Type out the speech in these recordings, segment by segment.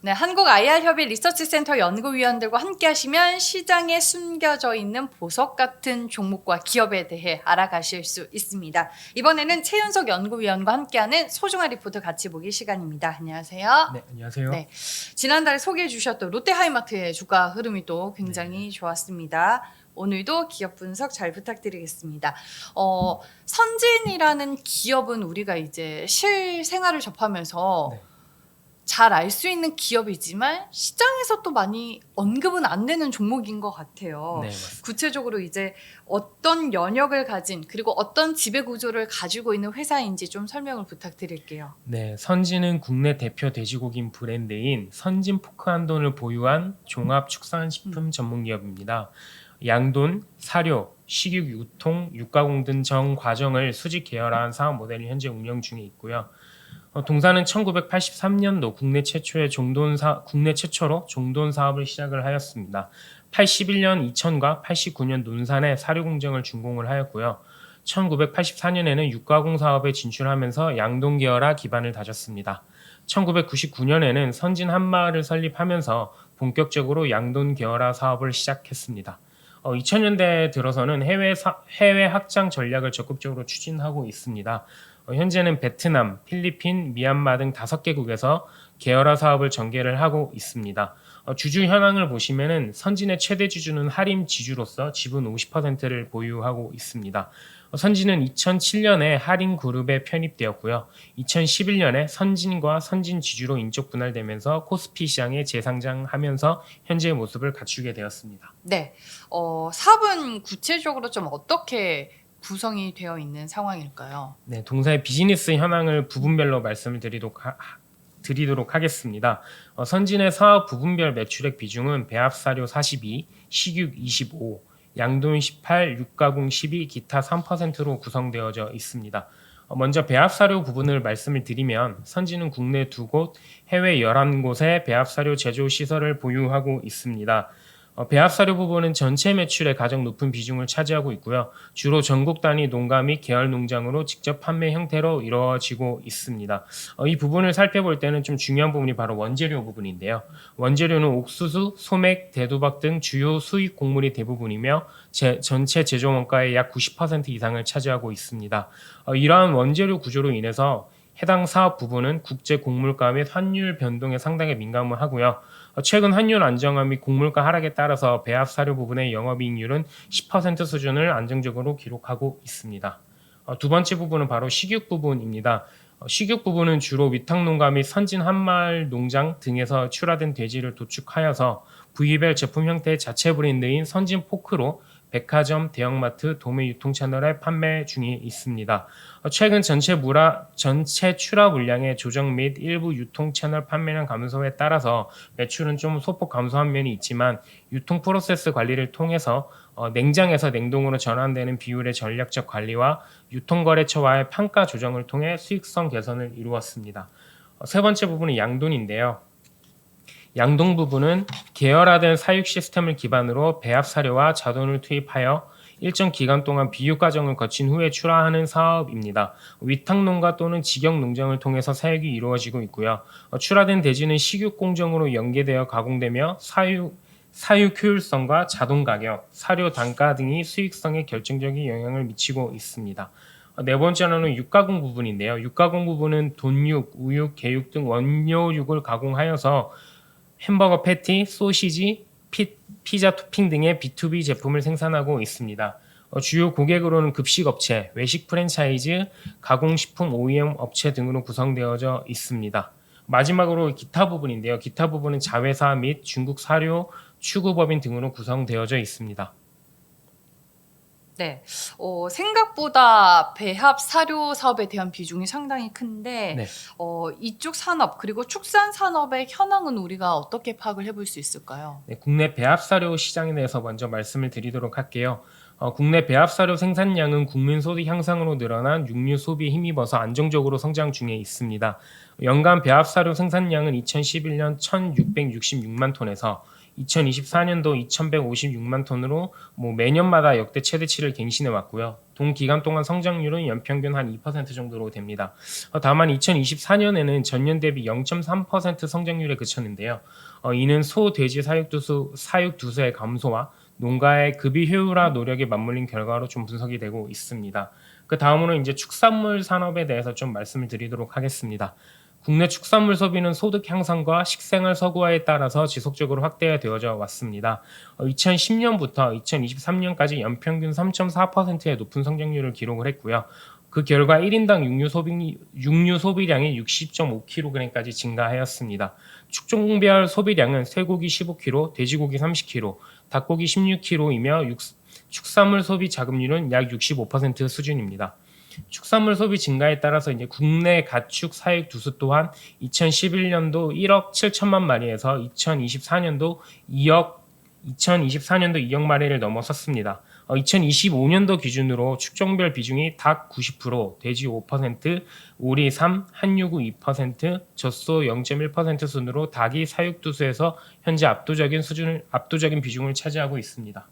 네, 한국 IR협의 리서치센터 연구위원들과 함께 하시면 시장에 숨겨져 있는 보석 같은 종목과 기업에 대해 알아가실 수 있습니다. 이번에는 최윤석 연구위원과 함께하는 소중한 리포트 같이 보기 시간입니다. 안녕하세요. 네, 안녕하세요. 네, 지난달에 소개해 주셨던 롯데하이마트의 주가 흐름이 또 굉장히 좋았습니다. 오늘도 기업 분석 잘 부탁드리겠습니다. 선진이라는 기업은 우리가 이제 실생활을 접하면서 네. 잘 알 수 있는 기업이지만 시장에서 또 많이 언급은 안 되는 종목인 것 같아요. 네, 맞습니다. 구체적으로 이제 어떤 연역을 가진 그리고 어떤 지배 구조를 가지고 있는 회사인지 좀 설명을 부탁드릴게요. 네, 선진은 국내 대표 돼지고기 브랜드인 선진 포크한돈을 보유한 종합축산식품 전문 기업입니다. 양돈, 사료, 식육 유통, 육가공 등 전 과정을 수직 계열화한 사업 모델을 현재 운영 중에 있고요. 동사는 1983년도 국내 최초로 종돈 사업을 시작을 하였습니다. 81년 이천과 89년 논산에 사료 공장을 준공을 하였고요. 1984년에는 육가공 사업에 진출하면서 양돈 계열화 기반을 다졌습니다. 1999년에는 선진 한마을을 설립하면서 본격적으로 양돈 계열화 사업을 시작했습니다. 2000년대에 들어서는 해외 확장 전략을 적극적으로 추진하고 있습니다. 현재는 베트남, 필리핀, 미얀마 등 5개국에서 계열화 사업을 전개를 하고 있습니다. 주주 현황을 보시면은 선진의 최대 주주는 하림 지주로서 지분 50%를 보유하고 있습니다. 선진은 2007년에 하림 그룹에 편입되었고요. 2011년에 선진과 선진 지주로 인적 분할되면서 코스피 시장에 재상장하면서 현재의 모습을 갖추게 되었습니다. 네, 사업은 구체적으로 좀 어떻게 구성이 되어 있는 상황일까요? 네, 동사의 비즈니스 현황을 부분별로 말씀을 드리도록 하겠습니다. 선진의 사업 부분별 매출액 비중은 배합사료 42, 식육 25, 양돈 18, 육가공 12, 기타 3%로 구성되어져 있습니다. 먼저 배합사료 부분을 말씀을 드리면 선진은 국내 2곳, 해외 11곳의 배합사료 제조 시설을 보유하고 있습니다. 배합사료 부분은 전체 매출의 가장 높은 비중을 차지하고 있고요. 주로 전국 단위 농가 및 계열 농장으로 직접 판매 형태로 이루어지고 있습니다. 이 부분을 살펴볼 때는 좀 중요한 부분이 바로 원재료 부분인데요. 원재료는 옥수수, 소맥, 대두박 등 주요 수입 곡물이 대부분이며 전체 제조 원가의 약 90% 이상을 차지하고 있습니다. 이러한 원재료 구조로 인해서 해당 사업 부분은 국제 곡물가 및 환율 변동에 상당히 민감을 하고요. 최근 환율 안정화 및 곡물가 하락에 따라서 배합 사료 부분의 영업이익률은 10% 수준을 안정적으로 기록하고 있습니다. 두 번째 부분은 바로 식육 부분입니다. 식육 부분은 주로 위탁농가 및 선진 한마을 농장 등에서 출하된 돼지를 도축하여서 부위별 제품 형태의 자체 브랜드인 선진 포크로 백화점, 대형마트, 도매 유통 채널에 판매 중에 있습니다. 최근 전체 출하 물량의 조정 및 일부 유통 채널 판매량 감소에 따라서 매출은 좀 소폭 감소한 면이 있지만 유통 프로세스 관리를 통해서 냉장에서 냉동으로 전환되는 비율의 전략적 관리와 유통거래처와의 판가 조정을 통해 수익성 개선을 이루었습니다. 세 번째 부분은 양돈인데요. 양돈 부분은 계열화된 사육 시스템을 기반으로 배합 사료와 자돈을 투입하여 일정 기간 동안 비육 과정을 거친 후에 출하하는 사업입니다. 위탁농가 또는 직영 농장을 통해서 사육이 이루어지고 있고요. 출하된 돼지는 식육 공정으로 연계되어 가공되며 사육 효율성과 자돈 가격, 사료 단가 등이 수익성에 결정적인 영향을 미치고 있습니다. 네 번째로는 육가공 부분인데요. 육가공 부분은 돈육, 우육, 개육 등 원료육을 가공하여서 햄버거 패티, 소시지, 피자 토핑 등의 B2B 제품을 생산하고 있습니다. 주요 고객으로는 급식업체, 외식 프랜차이즈, 가공식품 OEM 업체 등으로 구성되어져 있습니다. 마지막으로 기타 부분인데요. 기타 부분은 자회사 및 중국 사료 추구법인 등으로 구성되어져 있습니다. 네, 생각보다 배합 사료 사업에 대한 비중이 상당히 큰데 네. 이쪽 산업 그리고 축산 산업의 현황은 우리가 어떻게 파악을 해볼 수 있을까요? 네, 국내 배합사료 시장에 대해서 먼저 말씀을 드리도록 할게요. 국내 배합사료 생산량은 국민 소득 향상으로 늘어난 육류 소비에 힘입어서 안정적으로 성장 중에 있습니다. 연간 배합사료 생산량은 2011년 1,666만 톤에서 2024년도 2,156만 톤으로 매년마다 역대 최대치를 갱신해 왔고요. 동기간 동안 성장률은 연평균 한 2% 정도로 됩니다. 다만 2024년에는 전년 대비 0.3% 성장률에 그쳤는데요. 이는 소, 돼지 사육 두수의 감소와 농가의 급이 효율화 노력이 맞물린 결과로 좀 분석이 되고 있습니다. 그 다음으로 이제 축산물 산업에 대해서 좀 말씀을 드리도록 하겠습니다. 국내 축산물 소비는 소득 향상과 식생활 서구화에 따라서 지속적으로 확대되어져 왔습니다. 2010년부터 2023년까지 연평균 3.4%의 높은 성장률을 기록을 했고요. 그 결과 1인당 육류 소비량이 60.5kg까지 증가하였습니다. 축종별 소비량은 쇠고기 15kg, 돼지고기 30kg, 닭고기 16kg이며 축산물 소비 자급률은 약 65% 수준입니다. 축산물 소비 증가에 따라서 이제 국내 가축 사육 두수 또한 2011년도 1억 7천만 마리에서 2024년도 2억 마리를 넘어섰습니다. 2025년도 기준으로 축종별 비중이 닭 90%, 돼지 5%, 오리 3, 한유구 2%, 젖소 0.1% 순으로 닭이 사육 두수에서 현재 압도적인 비중을 차지하고 있습니다.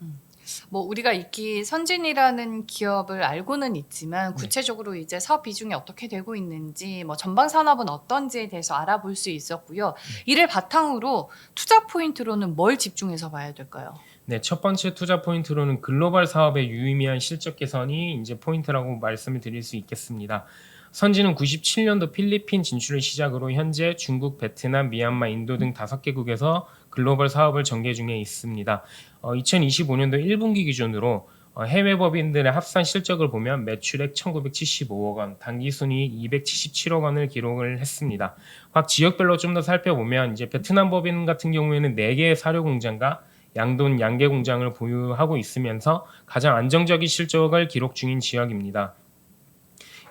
우리가 익히 선진이라는 기업을 알고는 있지만 구체적으로 이제 사업 비중이 어떻게 되고 있는지 전방 산업은 어떤지에 대해서 알아볼 수 있었고요. 이를 바탕으로 투자 포인트로는 뭘 집중해서 봐야 될까요? 네, 첫 번째 투자 포인트로는 글로벌 사업의 유의미한 실적 개선이 이제 포인트라고 말씀을 드릴 수 있겠습니다. 선진은 97년도 필리핀 진출을 시작으로 현재 중국, 베트남, 미얀마, 인도 등 5개국에서 글로벌 사업을 전개 중에 있습니다. 2025년도 1분기 기준으로 해외 법인들의 합산 실적을 보면 매출액 1,975억 원, 당기순이익 277억 원을 기록을 했습니다. 각 지역별로 좀 더 살펴보면 이제 베트남 법인 같은 경우에는 4개의 사료 공장과 양돈 양계 공장을 보유하고 있으면서 가장 안정적인 실적을 기록 중인 지역입니다.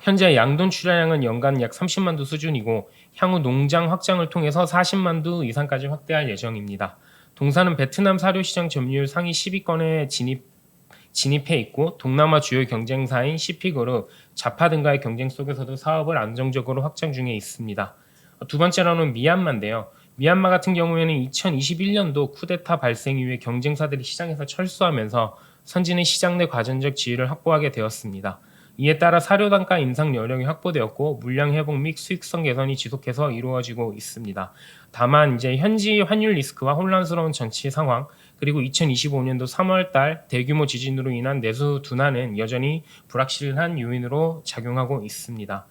현재 양돈 출하량은 연간 약 30만 두 수준이고 향후 농장 확장을 통해서 40만 두 이상까지 확대할 예정입니다. 동사는 베트남 사료 시장 점유율 상위 10위권에 진입해 있고 동남아 주요 경쟁사인 CP그룹, 자파 등과의 경쟁 속에서도 사업을 안정적으로 확장 중에 있습니다. 두 번째로는 미얀마인데요. 미얀마 같은 경우에는 2021년도 쿠데타 발생 이후에 경쟁사들이 시장에서 철수하면서 선진의 시장 내 과전적 지위를 확보하게 되었습니다. 이에 따라 사료 단가 인상 여력이 확보되었고 물량 회복 및 수익성 개선이 지속해서 이루어지고 있습니다. 다만 이제 현지 환율 리스크와 혼란스러운 정치 상황 그리고 2025년도 3월달 대규모 지진으로 인한 내수 둔화는 여전히 불확실한 요인으로 작용하고 있습니다.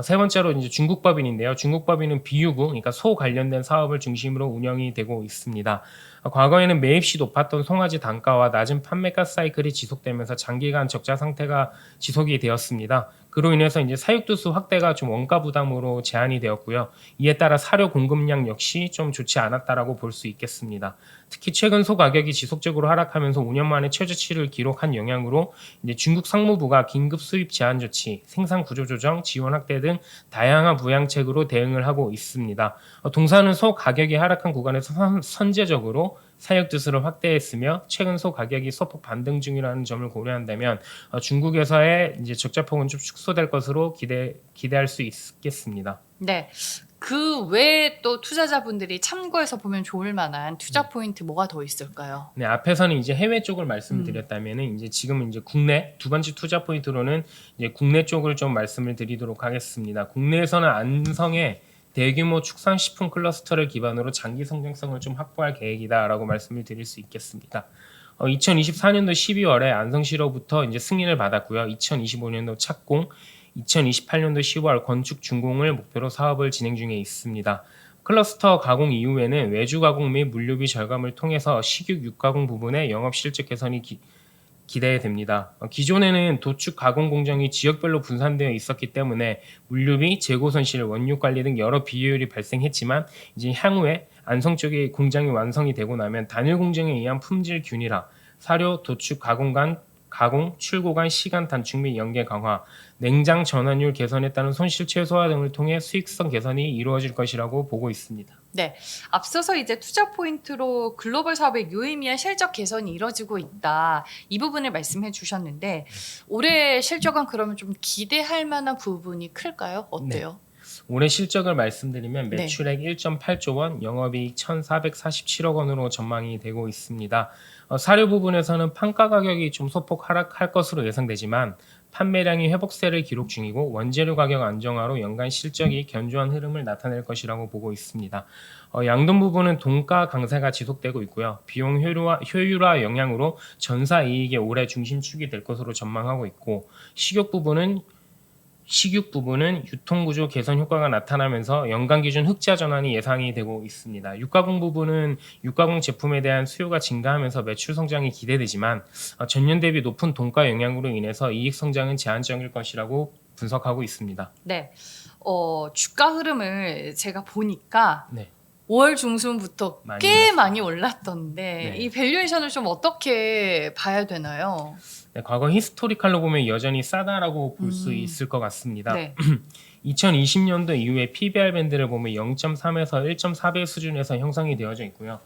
세 번째로 이제 중국 법인인데요. 중국 법인은 비유구, 그러니까 소 관련된 사업을 중심으로 운영이 되고 있습니다. 과거에는 매입시 높았던 송아지 단가와 낮은 판매가 사이클이 지속되면서 장기간 적자 상태가 지속이 되었습니다. 그로 인해서 이제 사육두수 확대가 좀 원가 부담으로 제한이 되었고요. 이에 따라 사료 공급량 역시 좀 좋지 않았다라고 볼 수 있겠습니다. 특히 최근 소 가격이 지속적으로 하락하면서 5년 만에 최저치를 기록한 영향으로 이제 중국 상무부가 긴급 수입 제한 조치, 생산 구조 조정, 지원 확대 등 다양한 부양책으로 대응을 하고 있습니다. 동사는 소 가격이 하락한 구간에서 선제적으로 사육두수를 확대했으며 최근 소 가격이 소폭 반등 중이라는 점을 고려한다면 중국에서의 이제 적자폭은 좀 축소될 것으로 기대할 수 있겠습니다. 네. 그 외에 또 투자자분들이 참고해서 보면 좋을 만한 투자 포인트 뭐가 더 있을까요? 네, 앞에서는 이제 해외 쪽을 말씀드렸다면은 이제 지금은 이제 국내 두 번째 투자 포인트로는 이제 국내 쪽을 좀 말씀을 드리도록 하겠습니다. 국내에서는 안성의 대규모 축산식품 클러스터를 기반으로 장기 성장성을 좀 확보할 계획이다라고 말씀을 드릴 수 있겠습니다. 2024년도 12월에 안성시로부터 이제 승인을 받았고요. 2025년도 착공, 2028년도 10월 건축 준공을 목표로 사업을 진행 중에 있습니다. 클러스터 가공 이후에는 외주 가공 및 물류비 절감을 통해서 식육 육가공 부분의 영업 실적 개선이 기대됩니다. 기존에는 도축 가공 공정이 지역별로 분산되어 있었기 때문에 물류비, 재고 손실, 원유 관리 등 여러 비효율이 발생했지만 이제 향후에 안성 쪽의 공장이 완성이 되고 나면 단일 공정에 의한 품질 균일화, 사료, 도축, 가공 간 가공, 출고 간 시간 단축 및 연계 강화, 냉장 전환율 개선에 따른 손실 최소화 등을 통해 수익성 개선이 이루어질 것이라고 보고 있습니다. 네, 앞서서 이제 투자 포인트로 글로벌 사업의 유의미한 실적 개선이 이뤄지고 있다. 이 부분을 말씀해 주셨는데 올해 실적은 그러면 좀 기대할 만한 부분이 클까요? 어때요? 올해 실적을 말씀드리면 네. 매출액 1.8조 원, 영업이익 1,447억 원으로 전망이 되고 있습니다. 사료 부분에서는 판가 가격이 좀 소폭 하락할 것으로 예상되지만 판매량이 회복세를 기록 중이고 원재료 가격 안정화로 연간 실적이 견조한 흐름을 나타낼 것이라고 보고 있습니다. 양돈 부분은 돈가 강세가 지속되고 있고요. 비용 효율화 영향으로 전사 이익의 올해 중심축이 될 것으로 전망하고 있고 식육 부분은 유통구조 개선 효과가 나타나면서 연간 기준 흑자 전환이 예상이 되고 있습니다. 육가공 부분은 육가공 제품에 대한 수요가 증가하면서 매출 성장이 기대되지만 전년 대비 높은 돈가 영향으로 인해서 이익 성장은 제한적일 것이라고 분석하고 있습니다. 네. 주가 흐름을 제가 보니까 네. 5월 중순부터 많이 꽤 올랐습니다. 많이 올랐던데 네. 이 밸류에이션을 좀 어떻게 봐야 되나요? 네, 과거 히스토리칼로 보면 여전히 싸다라고 볼 수 있을 것 같습니다. 네. 2020년도 이후에 PBR 밴드를 보면 0.3에서 1.4배 수준에서 형성이 되어져 있고요.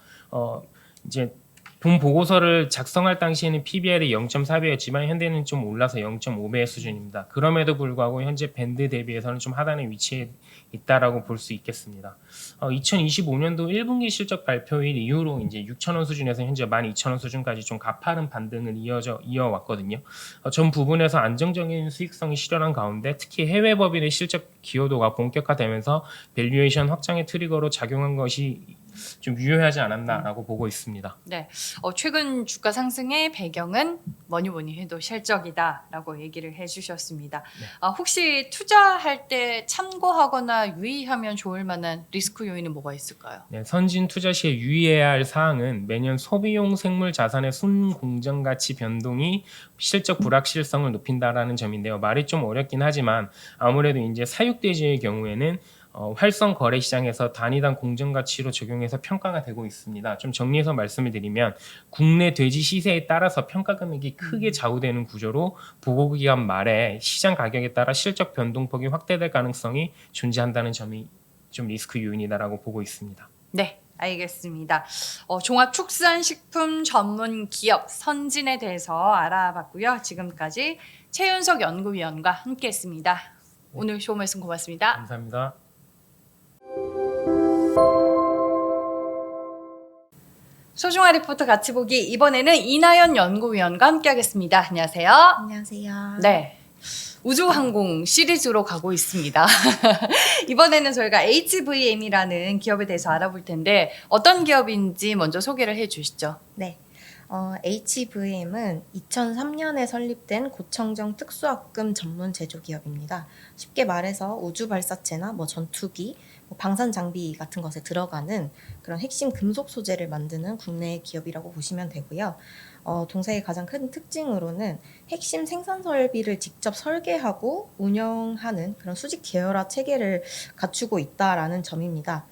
이제 본 보고서를 작성할 당시에는 PBR이 0.4배였지만 현재는 좀 올라서 0.5배 수준입니다. 그럼에도 불구하고 현재 밴드 대비해서는 좀 하단에 위치해 있다라고 볼 수 있겠습니다. 2025년도 1분기 실적 발표일 이후로 이제 6,000원 수준에서 현재 12,000원 수준까지 좀 가파른 반등을 이어왔거든요. 전 부분에서 안정적인 수익성이 실현한 가운데 특히 해외 법인의 실적 기여도가 본격화되면서 밸류에이션 확장의 트리거로 작용한 것이 좀 유효하지 않았나라고 보고 있습니다. 네. 최근 주가 상승의 배경은 뭐니 해도 실적이다라고 얘기를 해주셨습니다. 네. 혹시 투자할 때 참고하거나 유의하면 좋을 만한 리스크 요인은 뭐가 있을까요? 네, 선진 투자 시에 유의해야 할 사항은 매년 소비용 생물 자산의 순공정 가치 변동이 실적 불확실성을 높인다라는 점인데요. 말이 좀 어렵긴 하지만 아무래도 이제 사육돼지의 경우에는 활성 거래 시장에서 단위당 공정 가치로 적용해서 평가가 되고 있습니다. 좀 정리해서 말씀을 드리면 국내 돼지 시세에 따라서 평가 금액이 크게 좌우되는 구조로 보고 기간 말에 시장 가격에 따라 실적 변동폭이 확대될 가능성이 존재한다는 점이 좀 리스크 요인이다라고 보고 있습니다. 네. 알겠습니다. 종합축산식품 전문 기업 선진에 대해서 알아봤고요. 지금까지 최윤석 연구위원과 함께했습니다. 오늘 좋은 말씀 고맙습니다. 감사합니다. 소중한 리포터 같이 보기 이번에는 이나연 연구위원과 함께하겠습니다. 안녕하세요. 안녕하세요. 네. 우주항공 시리즈로 가고 있습니다. 이번에는 저희가 HVM이라는 기업에 대해서 알아볼 텐데 어떤 기업인지 먼저 소개를 해 주시죠. 네. HVM은 2003년에 설립된 고청정 특수합금 전문 제조기업입니다. 쉽게 말해서 우주 발사체나 전투기, 방산 장비 같은 것에 들어가는 그런 핵심 금속 소재를 만드는 국내 기업이라고 보시면 되고요. 동사의 가장 큰 특징으로는 핵심 생산 설비를 직접 설계하고 운영하는 그런 수직 계열화 체계를 갖추고 있다라는 점입니다.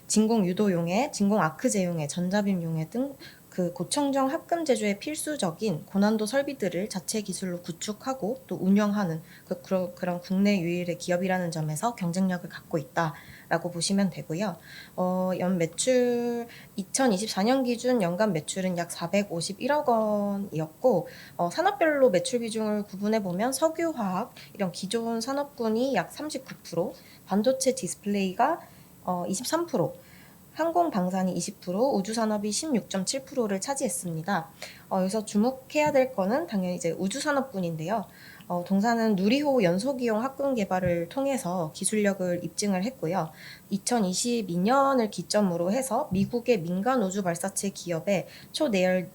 진공 유도용해, 진공 아크제용해, 전자빔용해 등 그 고청정 합금 제조에 필수적인 고난도 설비들을 자체 기술로 구축하고 또 운영하는 그런 국내 유일의 기업이라는 점에서 경쟁력을 갖고 있다라고 보시면 되고요. 연 매출 2024년 기준 연간 매출은 약 451억 원이었고 산업별로 매출 비중을 구분해 보면 석유화학 이런 기존 산업군이 약 39%, 반도체 디스플레이가 23%, 항공 방산이 20%, 우주 산업이 16.7%를 차지했습니다. 여기서 주목해야 될 거는 당연히 이제 우주 산업군인데요. 동사는 누리호 연소기용 합금 개발을 통해서 기술력을 입증을 했고요. 2022년을 기점으로 해서 미국의 민간 우주 발사체 기업에 초내열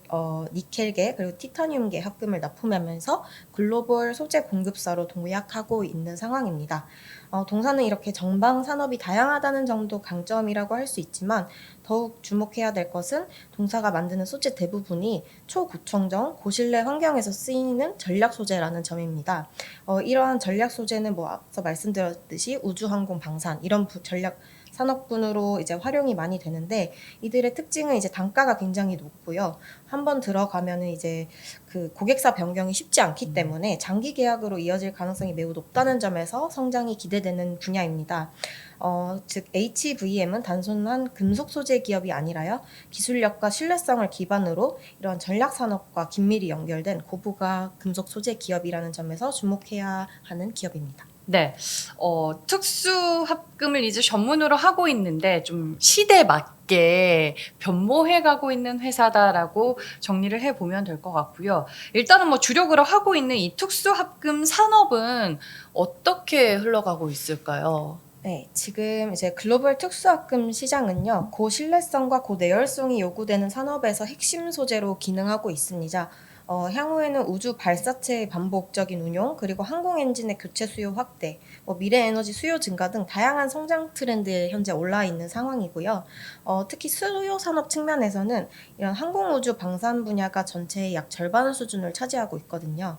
니켈계 그리고 티타늄계 합금을 납품하면서 글로벌 소재 공급사로 도약하고 있는 상황입니다. 동사는 이렇게 정방 산업이 다양하다는 점도 강점이라고 할 수 있지만 더욱 주목해야 될 것은 동사가 만드는 소재 대부분이 초고청정, 고실내 환경에서 쓰이는 전략 소재라는 점입니다. 이러한 전략 소재는 앞서 말씀드렸듯이 우주, 항공, 방산 이런 전략 산업군으로 이제 활용이 많이 되는데 이들의 특징은 이제 단가가 굉장히 높고요. 한번 들어가면은 이제 그 고객사 변경이 쉽지 않기 때문에 장기 계약으로 이어질 가능성이 매우 높다는 점에서 성장이 기대되는 분야입니다. 즉 HVM은 단순한 금속 소재 기업이 아니라요. 기술력과 신뢰성을 기반으로 이런 전략 산업과 긴밀히 연결된 고부가 금속 소재 기업이라는 점에서 주목해야 하는 기업입니다. 네, 특수합금을 이제 전문으로 하고 있는데 좀 시대에 맞게 변모해가고 있는 회사다라고 정리를 해보면 될 것 같고요. 일단은 뭐 주력으로 하고 있는 이 특수합금 산업은 어떻게 흘러가고 있을까요? 네, 지금 이제 글로벌 특수합금 시장은요, 고신뢰성과 고내열성이 요구되는 산업에서 핵심 소재로 기능하고 있습니다. 향후에는 우주 발사체의 반복적인 운용, 그리고 항공 엔진의 교체 수요 확대, 미래 에너지 수요 증가 등 다양한 성장 트렌드에 현재 올라 있는 상황이고요. 특히 수요 산업 측면에서는 이런 항공 우주 방산 분야가 전체의 약 절반 수준을 차지하고 있거든요.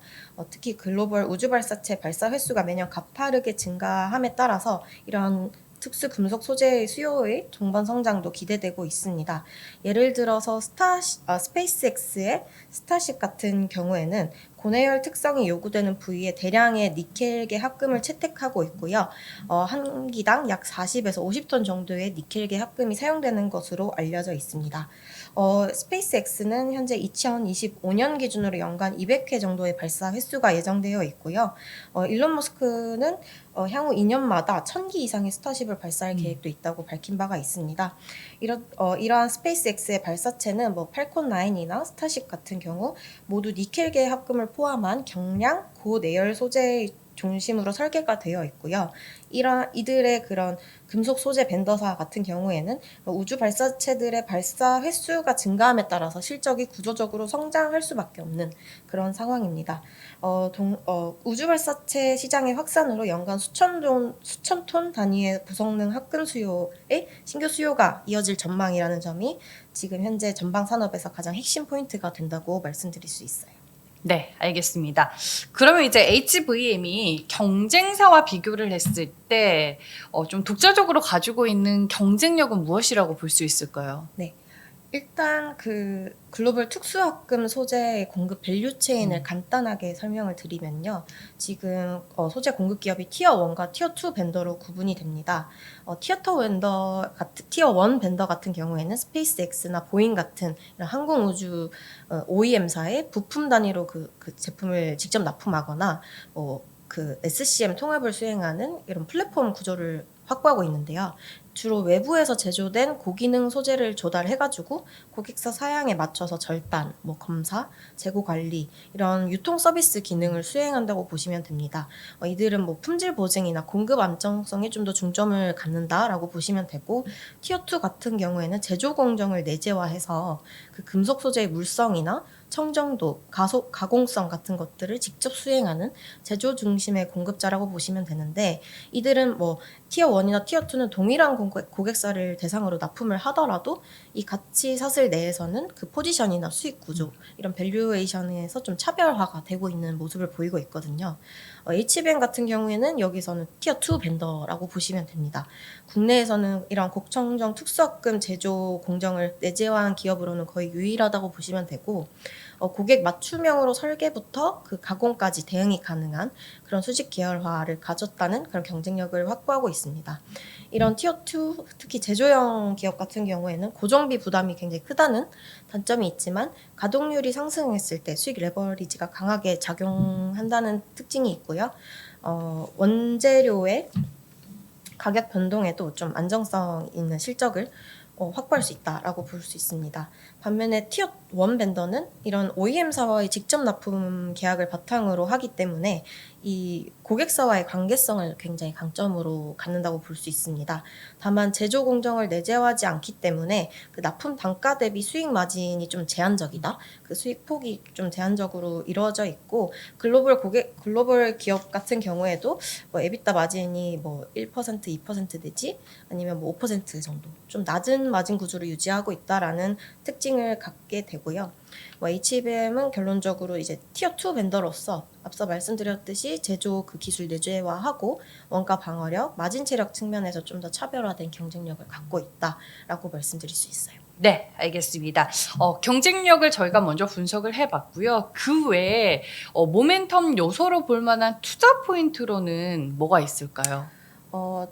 특히 글로벌 우주 발사체 발사 횟수가 매년 가파르게 증가함에 따라서 이런 특수 금속 소재의 수요의 동반 성장도 기대되고 있습니다. 예를 들어서 스페이스X의 스타쉽 같은 경우에는 고내열 특성이 요구되는 부위에 대량의 니켈계 합금을 채택하고 있고요. 한 기당 약 40에서 50톤 정도의 니켈계 합금이 사용되는 것으로 알려져 있습니다. 스페이스X는 현재 2025년 기준으로 연간 200회 정도의 발사 횟수가 예정되어 있고요. 일론 머스크는 향후 2년마다 1000기 이상의 스타쉽을 발사할 계획도 있다고 밝힌 바가 있습니다. 이러한 스페이스X의 발사체는 팔콘 9이나 스타쉽 같은 경우 모두 니켈계 합금을 포함한 경량 고내열 소재의 중심으로 설계가 되어 있고요. 이들의 그런 금속 소재 벤더사 같은 경우에는 우주 발사체들의 발사 횟수가 증가함에 따라서 실적이 구조적으로 성장할 수밖에 없는 그런 상황입니다. 우주 발사체 시장의 확산으로 연간 수천 톤 단위의 부성능 합금 수요의 신규 수요가 이어질 전망이라는 점이 지금 현재 전방 산업에서 가장 핵심 포인트가 된다고 말씀드릴 수 있어요. 네, 알겠습니다. 그러면 이제 HVM이 경쟁사와 비교를 했을 때 좀 독자적으로 가지고 있는 경쟁력은 무엇이라고 볼 수 있을까요? 네. 일단 그 글로벌 특수합금 소재 공급 밸류 체인을 간단하게 설명을 드리면요. 지금 소재 공급 기업이 티어 1과 티어 2 벤더로 구분이 됩니다. 티어 1 벤더 같은 경우에는 스페이스X나 보잉 같은 이런 항공 우주 OEM사의 부품 단위로 그 제품을 직접 납품하거나 그 SCM 통합을 수행하는 이런 플랫폼 구조를 확보하고 있는데요. 주로 외부에서 제조된 고기능 소재를 조달해가지고 고객사 사양에 맞춰서 절단, 검사, 재고 관리 이런 유통 서비스 기능을 수행한다고 보시면 됩니다. 이들은 품질 보증이나 공급 안정성에 좀 더 중점을 갖는다라고 보시면 되고 티어 2 같은 경우에는 제조 공정을 내재화해서 그 금속 소재의 물성이나 청정도, 가공성 같은 것들을 직접 수행하는 제조 중심의 공급자라고 보시면 되는데 이들은 티어 1이나 티어 2는 동일한 고객사를 대상으로 납품을 하더라도 이 가치 사슬 내에서는 그 포지션이나 수익 구조 이런 밸류에이션에서 좀 차별화가 되고 있는 모습을 보이고 있거든요. HBM 같은 경우에는 여기서는 티어 2 벤더라고 보시면 됩니다. 국내에서는 이런 고청정 특수합금 제조 공정을 내재화한 기업으로는 거의 유일하다고 보시면 되고 고객 맞춤형으로 설계부터 그 가공까지 대응이 가능한 그런 수직 계열화를 가졌다는 그런 경쟁력을 확보하고 있습니다. 이런 티어 2 특히 제조형 기업 같은 경우에는 고정비 부담이 굉장히 크다는 단점이 있지만 가동률이 상승했을 때 수익 레버리지가 강하게 작용한다는 특징이 있고요. 원재료의 가격 변동에도 좀 안정성 있는 실적을 확보할 수 있다라고 볼 수 있습니다. 반면에 티어 1 벤더는 이런 OEM사와의 직접 납품 계약을 바탕으로 하기 때문에 이 고객사와의 관계성을 굉장히 강점으로 갖는다고 볼 수 있습니다. 다만 제조 공정을 내재화하지 않기 때문에 그 납품 단가 대비 수익 마진이 좀 제한적이다. 그 수익 폭이 좀 제한적으로 이루어져 있고 글로벌 기업 같은 경우에도 에비타 마진이 1%, 2% 내지 아니면 5% 정도 좀 낮은 마진 구조를 유지하고 있다라는 특징을 갖게 되고요. HBM은 결론적으로 이제 티어 2 벤더로서 앞서 말씀드렸듯이 제조 그 기술 내재화하고 원가 방어력, 마진 체력 측면에서 좀 더 차별화된 경쟁력을 갖고 있다라고 말씀드릴 수 있어요. 네, 알겠습니다. 경쟁력을 저희가 먼저 분석을 해봤고요. 그 외에 모멘텀 요소로 볼 만한 투자 포인트로는 뭐가 있을까요?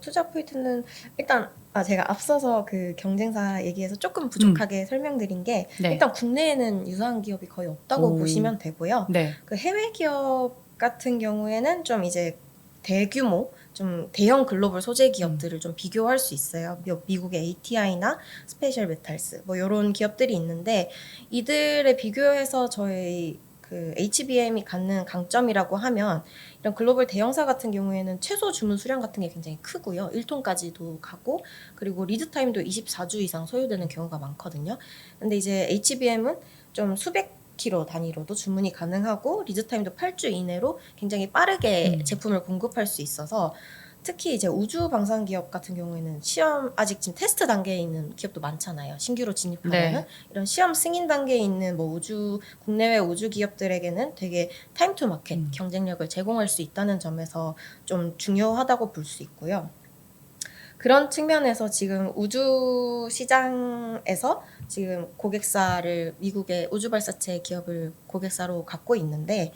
투자 포인트는 일단 제가 앞서서 그 경쟁사 얘기해서 조금 부족하게 설명드린 게 네. 일단 국내에는 유사한 기업이 거의 없다고 오. 보시면 되고요. 네. 그 해외 기업 같은 경우에는 좀 이제 대규모 좀 대형 글로벌 소재 기업들을 좀 비교할 수 있어요. 미국의 ATI나 스페셜 메탈스 뭐 이런 기업들이 있는데 이들에 비교해서 저희 그 HBM이 갖는 강점이라고 하면 이런 글로벌 대형사 같은 경우에는 최소 주문 수량 같은 게 굉장히 크고요. 1톤까지도 가고 그리고 리드 타임도 24주 이상 소요되는 경우가 많거든요. 근데 이제 HBM은 좀 수백 킬로 단위로도 주문이 가능하고 리드 타임도 8주 이내로 굉장히 빠르게 제품을 공급할 수 있어서 특히 이제 우주 방산 기업 같은 경우에는 시험 아직 지금 테스트 단계에 있는 기업도 많잖아요. 신규로 진입하려면 네. 이런 시험 승인 단계에 있는 뭐 우주 국내외 우주 기업들에게는 되게 타임 투 마켓 경쟁력을 제공할 수 있다는 점에서 좀 중요하다고 볼 수 있고요. 그런 측면에서 지금 우주 시장에서 지금 고객사를 미국의 우주 발사체 기업을 고객사로 갖고 있는데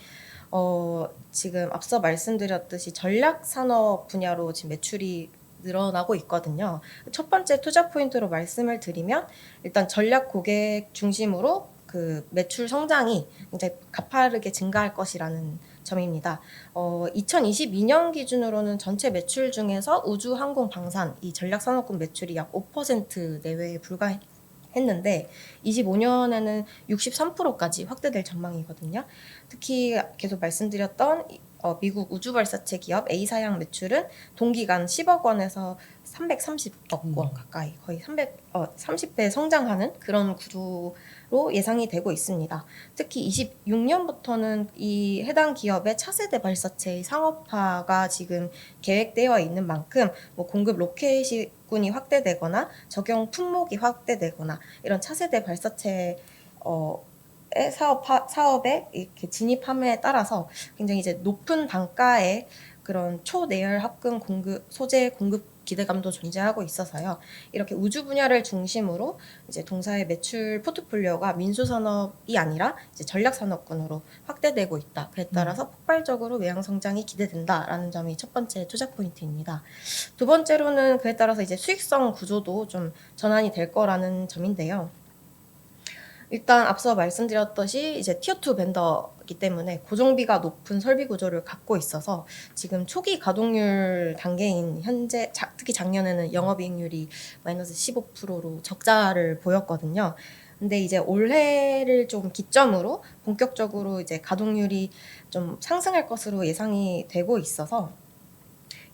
지금 앞서 말씀드렸듯이 전략 산업 분야로 지금 매출이 늘어나고 있거든요. 첫 번째 투자 포인트로 말씀을 드리면 일단 전략 고객 중심으로 그 매출 성장이 굉장히 가파르게 증가할 것이라는 점입니다. 2022년 기준으로는 전체 매출 중에서 우주 항공 방산 이 전략 산업군 매출이 약 5% 내외에 불과했는데 25년에는 63%까지 확대될 전망이거든요. 특히 계속 말씀드렸던 미국 우주 발사체 기업 A사양 매출은 동기간 10억 원에서 330억 원 가까이 거의 30배 성장하는 그런 구조로 예상이 되고 있습니다. 특히 26년부터는 이 해당 기업의 차세대 발사체의 상업화가 지금 계획되어 있는 만큼 뭐 공급 로켓군이 확대되거나 적용 품목이 확대되거나 이런 차세대 발사체 사업에 이렇게 진입함에 따라서 굉장히 이제 높은 단가의 그런 초내열 합금 소재 공급 기대감도 존재하고 있어서요. 이렇게 우주 분야를 중심으로 이제 동사의 매출 포트폴리오가 민수 산업이 아니라 이제 전략 산업군으로 확대되고 있다. 그에 따라서 폭발적으로 외형 성장이 기대된다라는 점이 첫 번째 투자 포인트입니다. 두 번째로는 그에 따라서 이제 수익성 구조도 좀 전환이 될 거라는 점인데요. 일단 앞서 말씀드렸듯이 이제 티어2 벤더이기 때문에 고정비가 높은 설비 구조를 갖고 있어서 지금 초기 가동률 단계인 현재 특히 작년에는 영업이익률이 마이너스 15%로 적자를 보였거든요. 근데 이제 올해를 좀 기점으로 본격적으로 이제 가동률이 좀 상승할 것으로 예상이 되고 있어서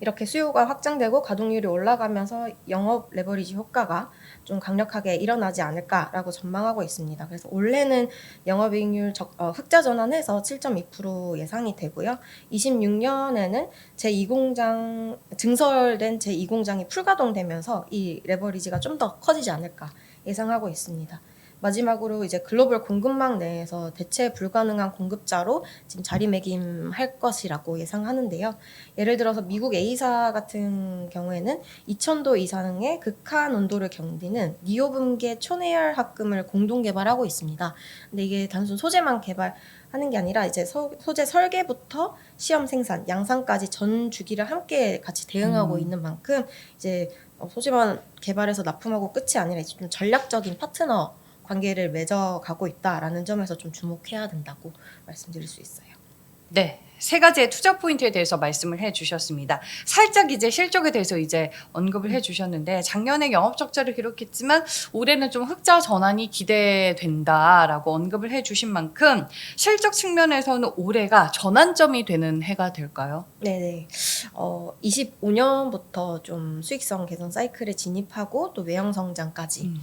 이렇게 수요가 확장되고 가동률이 올라가면서 영업 레버리지 효과가 좀 강력하게 일어나지 않을까라고 전망하고 있습니다. 그래서 올해는 영업이익률 흑자 전환해서 7.2% 예상이 되고요. 26년에는 제2공장 증설된 제2공장이 풀가동되면서 이 레버리지가 좀 더 커지지 않을까 예상하고 있습니다. 마지막으로 이제 글로벌 공급망 내에서 대체 불가능한 공급자로 지금 자리매김할 것이라고 예상하는데요. 예를 들어서 미국 A사 같은 경우에는 2000도 이상의 극한 온도를 견디는 니오분계 초내열 합금을 공동 개발하고 있습니다. 근데 이게 단순 소재만 개발하는 게 아니라 이제 소재 설계부터 시험 생산, 양산까지 전 주기를 함께 같이 대응하고 있는 만큼 이제 소재만 개발해서 납품하고 끝이 아니라 이제 좀 전략적인 파트너 관계를 맺어가고 있다라는 점에서 좀 주목해야 된다고 말씀드릴 수 있어요. 네. 세 가지의 투자 포인트에 대해서 말씀을 해주셨습니다. 살짝 이제 실적에 대해서 이제 언급을 해주셨는데 작년에 영업 적자를 기록했지만 올해는 좀 흑자 전환이 기대된다라고 언급을 해주신 만큼 실적 측면에서는 올해가 전환점이 되는 해가 될까요? 네네. 25년부터 좀 수익성 개선 사이클에 진입하고 또 외형 성장까지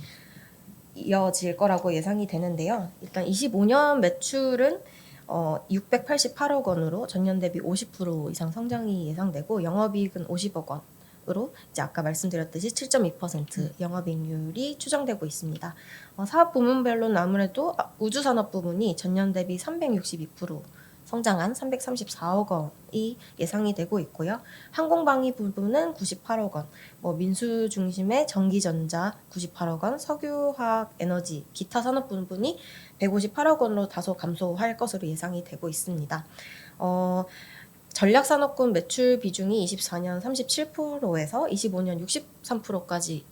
이어질 거라고 예상이 되는데요. 일단 25년 매출은 688억 원으로 전년 대비 50% 이상 성장이 예상되고 영업이익은 50억 원으로 이제 아까 말씀드렸듯이 7.2% 영업이익률이 추정되고 있습니다. 사업 부문별로는 아무래도 우주 산업 부문이 전년 대비 362% 성장한 334억 원이 예상이 되고 있고요. 항공방위 부분은 98억 원, 민수 중심의 전기전자 98억 원, 석유화학 에너지, 기타 산업 부분이 158억 원으로 다소 감소할 것으로 예상이 되고 있습니다. 전략산업군 매출 비중이 24년 37%에서 25년 63%까지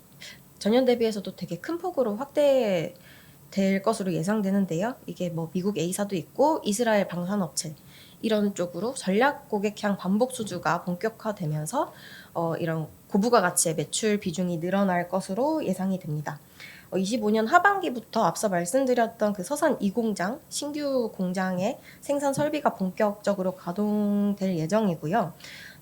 전년 대비해서도 되게 큰 폭으로 확대될 것으로 예상되는데요. 이게 미국 A사도 있고 이스라엘 방산업체 이런 쪽으로 전략 고객향 반복 수주가 본격화되면서 이런 고부가 가치의 매출 비중이 늘어날 것으로 예상이 됩니다. 25년 하반기부터 앞서 말씀드렸던 그 서산 2공장 신규 공장의 생산 설비가 본격적으로 가동될 예정이고요.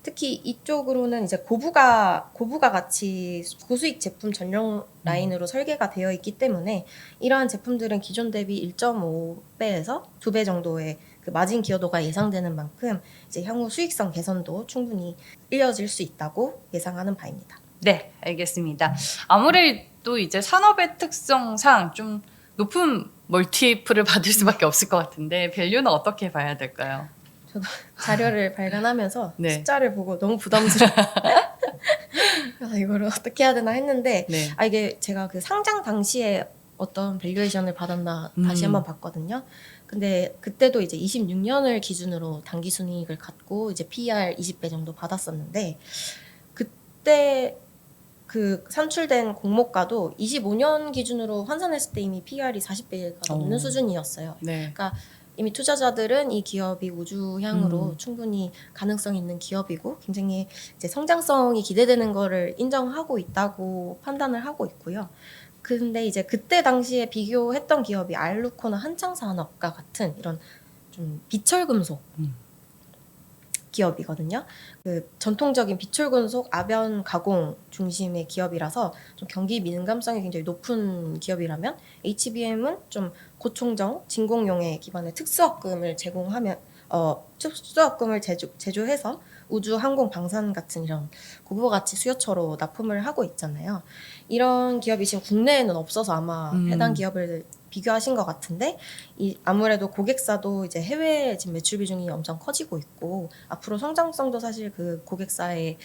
특히 이쪽으로는 이제 고부가 가치 고수익 제품 전용 라인으로 설계가 되어 있기 때문에 이러한 제품들은 기존 대비 1.5배에서 2배 정도의 그 마진 기여도가 예상되는 만큼 이제 향후 수익성 개선도 충분히 이어질 수 있다고 예상하는 바입니다. 네, 알겠습니다. 아무래도 이제 산업의 특성상 좀 높은 멀티플을 받을 수밖에 없을 것 같은데 밸류는 어떻게 봐야 될까요? 저도 자료를 발간하면서 네. 숫자를 보고 너무 부담스러워. 그래서 이거를 어떻게 해야 되나 했는데 네. 이게 제가 그 상장 당시에 어떤 밸류에이션을 받았나 다시 한번 봤거든요. 근데 그때도 이제 26년을 기준으로 당기 순이익을 갖고 이제 PER 20배 정도 받았었는데 그때 그 산출된 공모가도 25년 기준으로 환산했을 때 이미 PER이 40배가 넘는 수준이었어요. 네. 그러니까 이미 투자자들은 이 기업이 우주향으로 충분히 가능성 있는 기업이고 굉장히 이제 성장성이 기대되는 거를 인정하고 있다고 판단을 하고 있고요. 근데 이제 그때 당시에 비교했던 기업이 알루코나 한창산업과 같은 이런 좀 비철금속 기업이거든요. 그 전통적인 비철금속 아변 가공 중심의 기업이라서 좀 경기 민감성이 굉장히 높은 기업이라면 HBM은 좀 고총정 진공용의 기반의 특수화금을 제공하면 특수화금을 제조해서 우주 항공 방산 같은 이런 고부가 가치 수요처로 납품을 하고 있잖아요. 이런 기업이 지금 국내에는 없어서 아마 해당 기업을 비교하신 것 같은데 아무래도 고객사도 이제 해외 지금 매출 비중이 엄청 커지고 있고 앞으로 성장성도 사실 그 고객사에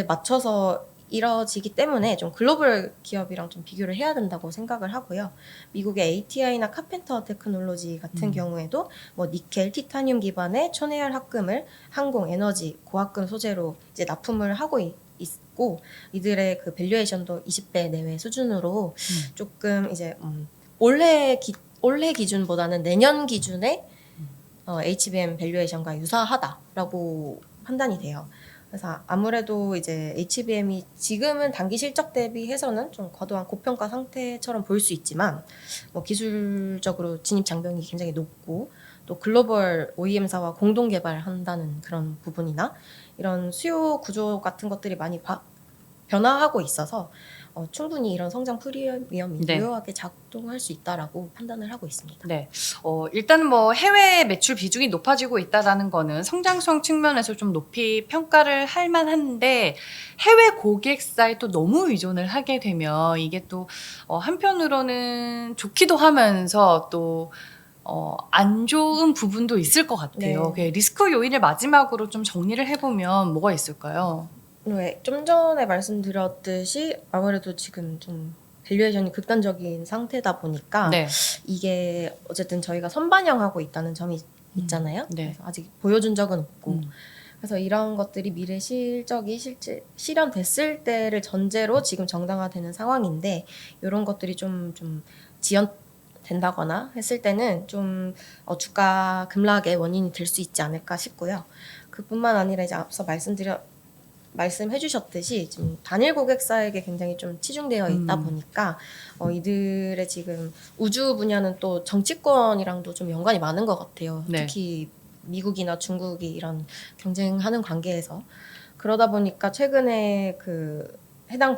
맞춰서 이뤄지기 때문에 좀 글로벌 기업이랑 좀 비교를 해야 된다고 생각을 하고요. 미국의 ATI나 카펜터 테크놀로지 같은 경우에도 뭐 니켈, 티타늄 기반의 촌해열 합금을 항공, 에너지, 고합금 소재로 이제 납품을 하고 있고 이들의 그 밸류에이션도 20배 내외 수준으로 조금 이제 올해 기준보다는 내년 기준의 HBM 밸류에이션과 유사하다라고 판단이 돼요. 그래서 아무래도 이제 HBM이 지금은 단기 실적 대비해서는 좀 과도한 고평가 상태처럼 보일 수 있지만 뭐 기술적으로 진입 장벽이 굉장히 높고 또 글로벌 OEM사와 공동 개발한다는 그런 부분이나 이런 수요 구조 같은 것들이 많이 변화하고 있어서 충분히 이런 성장 프리미엄이 네. 유효하게 작동할 수 있다라고 판단을 하고 있습니다. 네. 일단 뭐 해외 매출 비중이 높아지고 있다라는 거는 성장성 측면에서 좀 높이 평가를 할 만한데 해외 고객사에 또 너무 의존을 하게 되면 이게 또 한편으로는 좋기도 하면서 또 안 좋은 부분도 있을 것 같아요. 네. 리스크 요인을 마지막으로 좀 정리를 해보면 뭐가 있을까요? 네, 좀 전에 말씀드렸듯이 아무래도 지금 좀 밸류에이션이 극단적인 상태다 보니까 네. 이게 어쨌든 저희가 선반영하고 있다는 점이 있잖아요. 네. 그래서 아직 보여준 적은 없고 음. 그래서 이런 것들이 미래 실적이 실제 실현됐을 때를 전제로 지금 정당화되는 상황인데 이런 것들이 좀 지연된다거나 했을 때는 좀 주가 급락의 원인이 될 수 있지 않을까 싶고요. 그뿐만 아니라 이제 앞서 말씀해 주셨듯이 지금 단일 고객사에게 굉장히 좀 치중되어 있다 보니까 이들의 지금 우주 분야는 또 정치권이랑도 좀 연관이 많은 것 같아요. 네. 특히 미국이나 중국이 이런 경쟁하는 관계에서 그러다 보니까 최근에 그 해당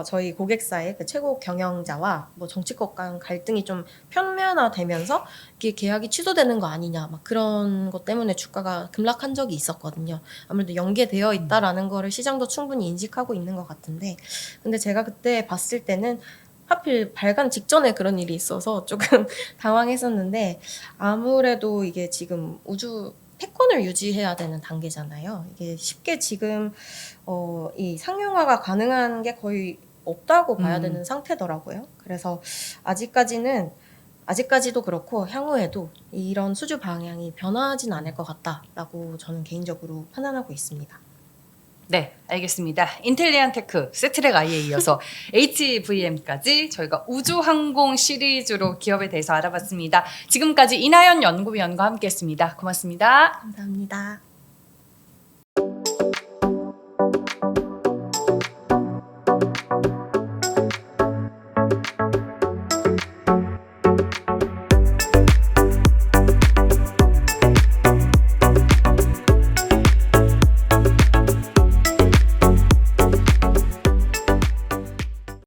저희 고객사의 그 최고 경영자와 뭐 정치권 간 갈등이 좀 편면화되면서 이게 계약이 취소되는 거 아니냐 막 그런 것 때문에 주가가 급락한 적이 있었거든요. 아무래도 연계되어 있다라는 거를 시장도 충분히 인식하고 있는 것 같은데 근데 제가 그때 봤을 때는 하필 발간 직전에 그런 일이 있어서 조금 당황했었는데 아무래도 이게 지금 우주 패권을 유지해야 되는 단계잖아요. 이게 쉽게 지금 이 상용화가 가능한 게 거의 없다고 봐야 되는 상태더라고요. 그래서 아직까지도 그렇고 향후에도 이런 수주 방향이 변하진 않을 것 같다라고 저는 개인적으로 판단하고 있습니다. 네, 알겠습니다. 인텔리안 테크, 세트랙 I에 이어서 HVM까지 저희가 우주항공 시리즈로 기업에 대해서 알아봤습니다. 지금까지 이나연 연구위원과 함께했습니다. 고맙습니다. 감사합니다.